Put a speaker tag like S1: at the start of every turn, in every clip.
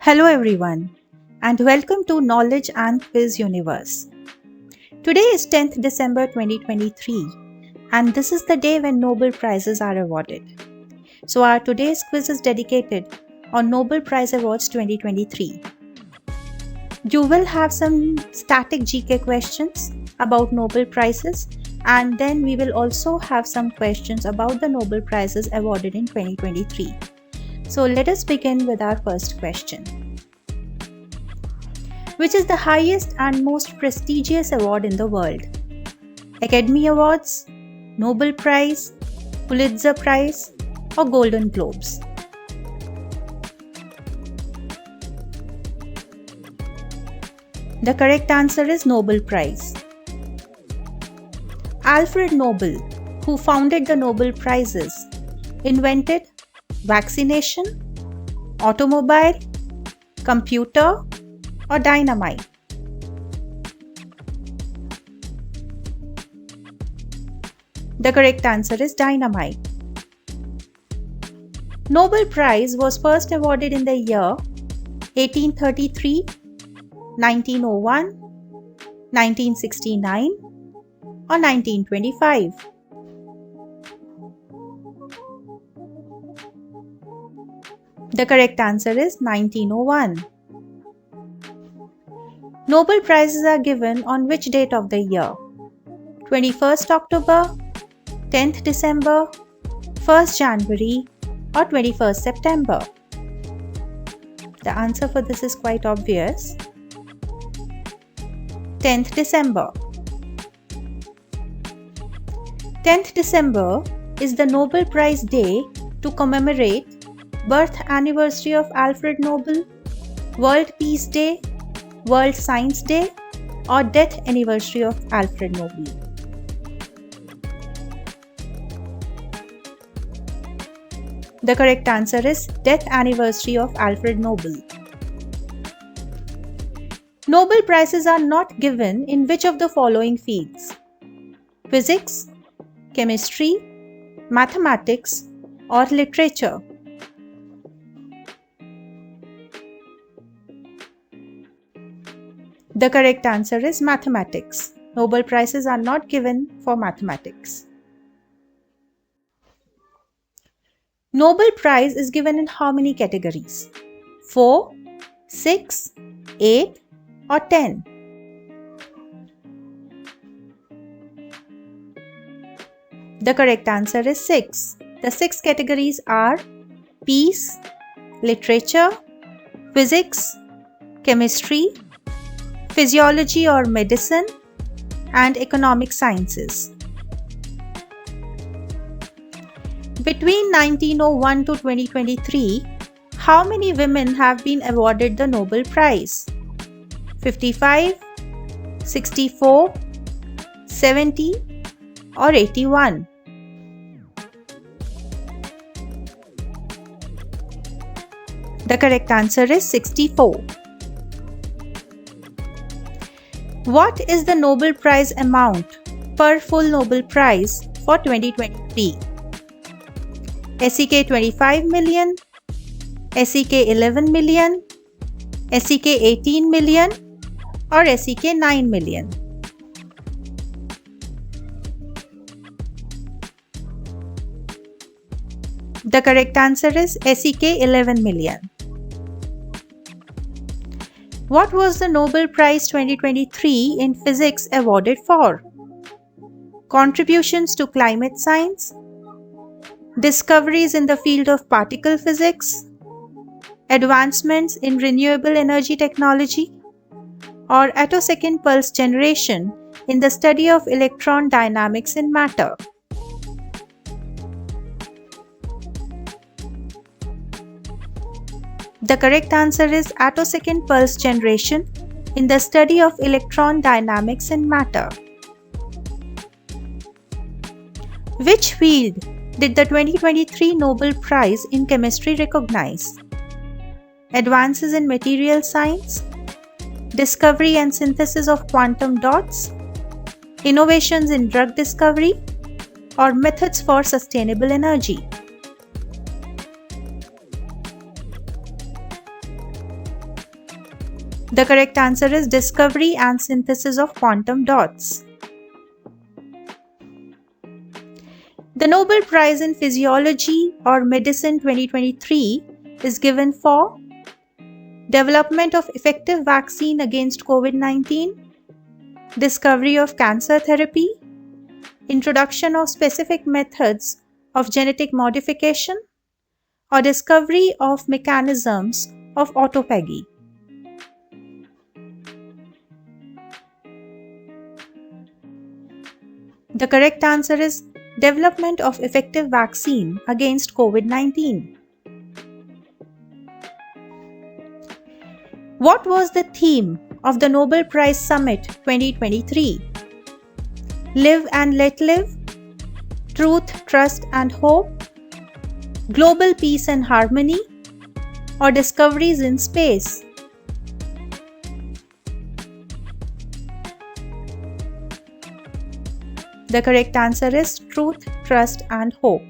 S1: Hello everyone and welcome to Knowledge and Quiz Universe. Today is 10th December 2023 and this is the day when Nobel Prizes are awarded. So our today's quiz is dedicated on Nobel Prize Awards 2023. You will have some static GK questions about Nobel Prizes and then we will also have some questions about the Nobel Prizes awarded in 2023. So let us begin with our first question. Which is the highest and most prestigious award in the world? Academy Awards, Nobel Prize, Pulitzer Prize, or Golden Globes? The correct answer is Nobel Prize. Alfred Nobel, who founded the Nobel Prizes, invented vaccination, automobile, computer, or dynamite? The correct answer is dynamite. Nobel Prize was first awarded in the year 1833, 1901, 1969, or 1925. The correct answer is 1901. Nobel Prizes are given on which date of the year? 21st October, 10th December, 1st January, or 21st September? The answer for this is quite obvious. 10th December. 10th December is the Nobel Prize Day to commemorate birth anniversary of Alfred Nobel, World Peace Day, World Science Day, or death anniversary of Alfred Nobel? The correct answer is death anniversary of Alfred Nobel. Nobel Prizes are not given in which of the following fields? Physics, chemistry, mathematics, or literature? The correct answer is mathematics. Nobel Prizes are not given for mathematics. Nobel Prize is given in how many categories? 4, 6, 8, or 10? The correct answer is 6. The 6 categories are peace, literature, physics, chemistry, physiology or medicine, and economic sciences. Between 1901 to 2023, how many women have been awarded the Nobel Prize? 55, 64, 70, or 81? The correct answer is 64. What is the Nobel Prize amount per full Nobel Prize for 2023? SEK 25 million, SEK 11 million, SEK 18 million, or SEK 9 million? The correct answer is SEK 11 million. What was the Nobel Prize 2023 in Physics awarded for? Contributions to climate science, discoveries in the field of particle physics, advancements in renewable energy technology, or attosecond pulse generation in the study of electron dynamics in matter? The correct answer is attosecond pulse generation in the study of electron dynamics in matter. Which field did the 2023 Nobel Prize in Chemistry recognize? Advances in material science, discovery and synthesis of quantum dots, innovations in drug discovery, or methods for sustainable energy? The correct answer is discovery and synthesis of quantum dots. The Nobel Prize in Physiology or Medicine 2023 is given for development of effective vaccine against COVID-19, discovery of cancer therapy, introduction of specific methods of genetic modification, or discovery of mechanisms of autophagy. The correct answer is development of effective vaccine against COVID-19. What was the theme of the Nobel Prize Summit 2023? Live and let live, truth, trust and hope, global peace and harmony, or discoveries in space? The correct answer is truth, trust and hope.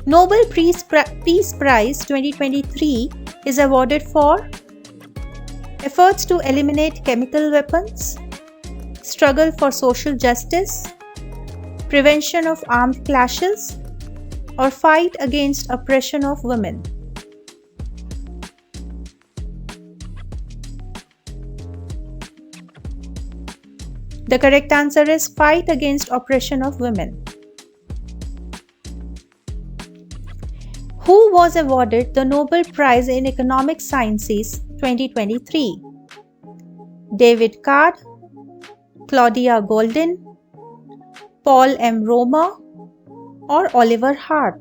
S1: Nobel Peace Prize 2023 is awarded for efforts to eliminate chemical weapons, struggle for social justice, prevention of armed clashes, or fight against oppression of women. The correct answer is fight against oppression of women. Who was awarded the Nobel Prize in Economic Sciences 2023? David Card, Claudia Goldin, Paul M. Romer, or Oliver Hart?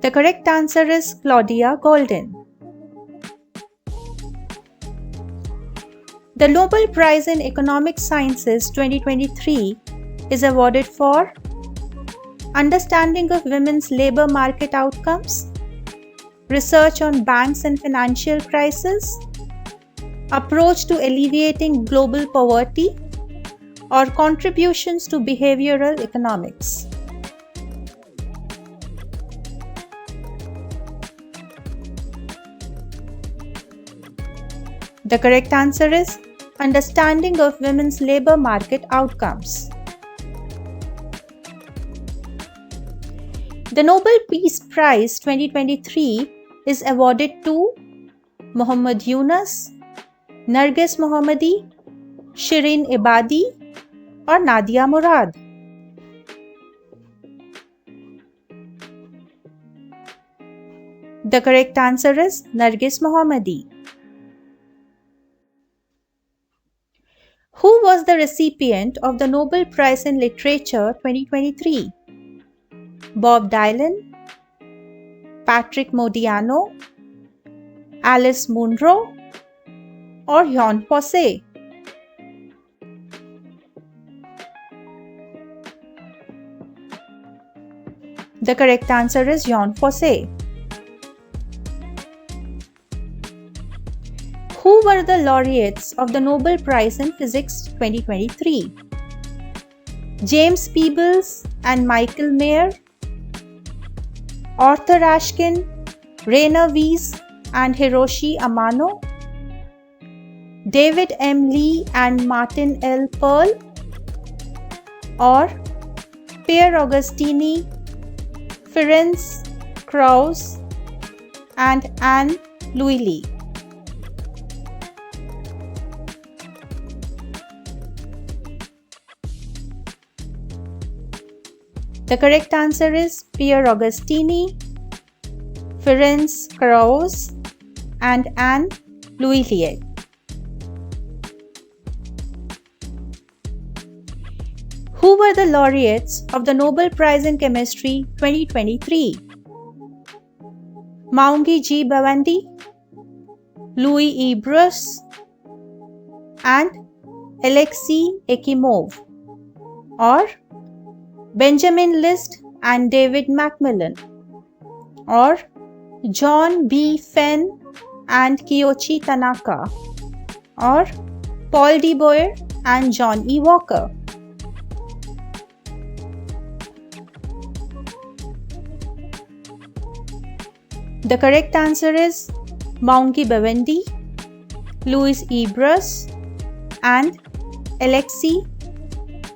S1: The correct answer is Claudia Goldin. The Nobel Prize in Economic Sciences 2023 is awarded for understanding of women's labor market outcomes, research on banks and financial crisis, approach to alleviating global poverty, or contributions to behavioral economics. The correct answer is understanding of women's labor market outcomes. The Nobel Peace Prize 2023 is awarded to Muhammad Younus, Narges Mohammadi, Shirin Ebadi, or Nadia Murad. The correct answer is Narges Mohammadi. Who was the recipient of the Nobel Prize in Literature 2023? Bob Dylan, Patrick Modiano, Alice Munro, or Jean Fosse? The correct answer is Jean Fosse. Who were the laureates of the Nobel Prize in Physics 2023? James Peebles and Michael Mayer, Arthur Ashkin, Rainer Weiss and Hiroshi Amano, David M. Lee and Martin L. Pearl, or Pierre Agostini, Ferenc Krauss and Anne Louis. The correct answer is Pierre Agostini, Ferenc Krauss and Anne Louis. Who were the laureates of the Nobel Prize in Chemistry 2023? Maungi G. Bawandi, Louis E. Bruce, and Alexei Ekimov, or Benjamin List and David Macmillan, or John B. Fenn and Kiyoshi Tanaka, or Paul D. Boyer and John E. Walker? The correct answer is Maungi Bevendi, Louis Ebers, and Alexei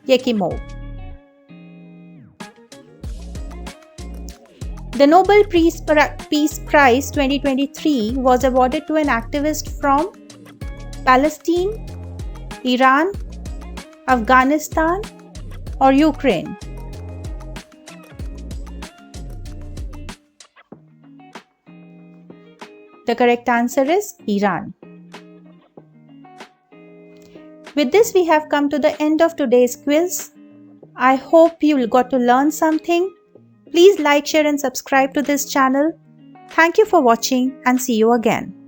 S1: Yekimov. The Nobel Peace Prize 2023 was awarded to an activist from Palestine, Iran, Afghanistan, or Ukraine. The correct answer is Iran. With this, we have come to the end of today's quiz. I hope you got to learn something. Please like, share and subscribe to this channel. Thank you for watching and see you again.